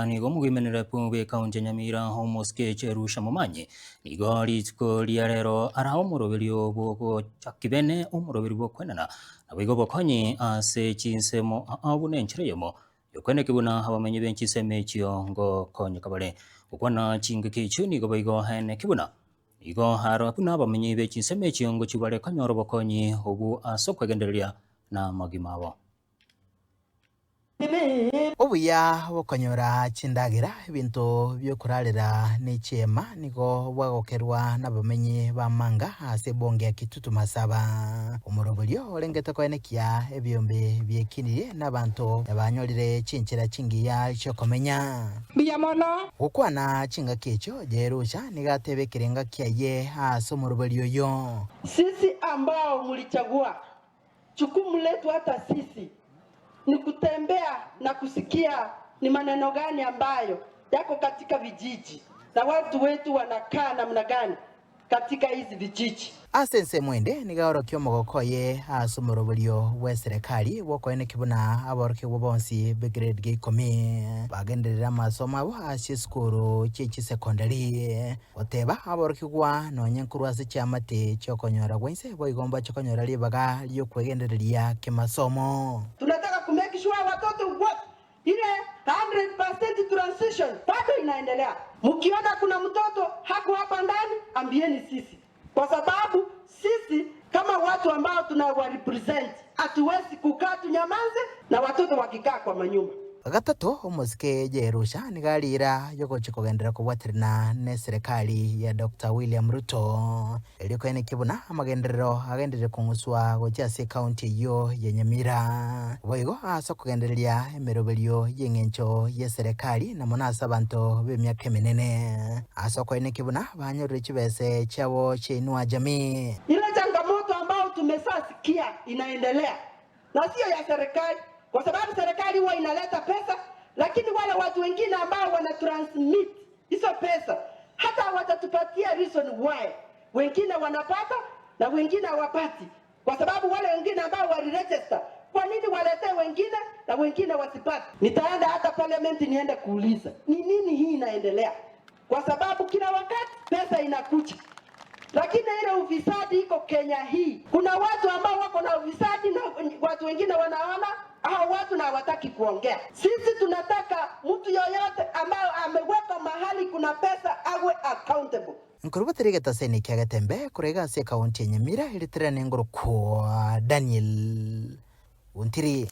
nigo mugimenera pumbe kaunti Nyamira homoske cherusha mumanyi nigo ritko liarero ara omuroberi obwo chakibene omuroberi bwo kwenana nabigo bokonyi ase chinsemo abune nchireyomo yokwene kibuna abamenyi benchiseme chio ngo konye kabale ukwana chingike ichu nigo bigo hene kibuna nigo haro kuna abamenyi bechinseme chio ngo chibale kanyoro bokonyi obu asokwegenderia na magimabo obuya bokonyora chindagira ibintu byokurarira n'ichema nigo bwagokerwa n'abamenyi bamanga ase bonge ya Kitutu Masaba umurobolyo orengete kwenekia ebyombe byekinire n'abantu abanyorire chinchira chingiya cyo komenya biyamono ukwana chinga kecho jerusha nigatebe kirenga kiaye ase umurobolyo yo sisi ambao mulichagua jukumu letu hata sisi ni kutembea na kusikia ni maneno gani ambayo yako katika vijiji na watu wetu wanakaa namna gani katika hizi vijiji. Asense mwende nigaoro kyo mogokoye asumurobulyo we serikali wokoene kibuna aboroke bobonsi begrade ge komi bagenderera masomo abo ase skuru chichi secondary oteba aboroke gwa nonyenkuru ase chamate chokonyora gwense boigomba chokonyora libaga lyo kwegendereria kimasomo. Tunataka kumake sure watoto wote ile 100% transition bado inaendelea. Mkiona kuna mtoto hako hapa ndani ambieni sisi. Kwa sababu sisi kama watu ambao tunawarepresent hatuwezi kukaa tunyamaze na watoto wakikaa kwa manyumba. Gatatu omosike jerusha nigalira yogoche kugendera kubwatirina ne serikali ya Dr. William Ruto eliko ene kibuna amagenderero agendere kunguswa gochase county yo ya Nyamira boigo aso kugendereria emerobelyo yengencho ya serikali na monasa bantu bemyaka minene aso ko ene kibuna banyorire chibese chabo chenua jamii. Ile changamoto ambao tumesasikia inaendelea na sio ya serikali. Kwa sababu serikali huwa inaleta pesa, lakini wale watu wengine ambao wana transmit hizo pesa hata watatupatia reason why wengine wanapata na wengine hawapati. Kwa sababu wale wengine ambao waliregister, kwa nini walete wengine na wengine wasipate? Nitaenda hata parliament niende kuuliza ni nini hii inaendelea, kwa sababu kila wakati pesa inakuja, lakini ile ufisadi iko Kenya hii. Kuna watu ambao wako na ufisadi na watu wengine wanaona hao watu na hawataki kuongea. Sisi tunataka mtu yoyote ambaye ameweka mahali kuna pesa awe accountable. Nkurubaterege taseni kyagatembe kurega se county ya Nyamira ilitirane ngoro kwa Daniel Untiri.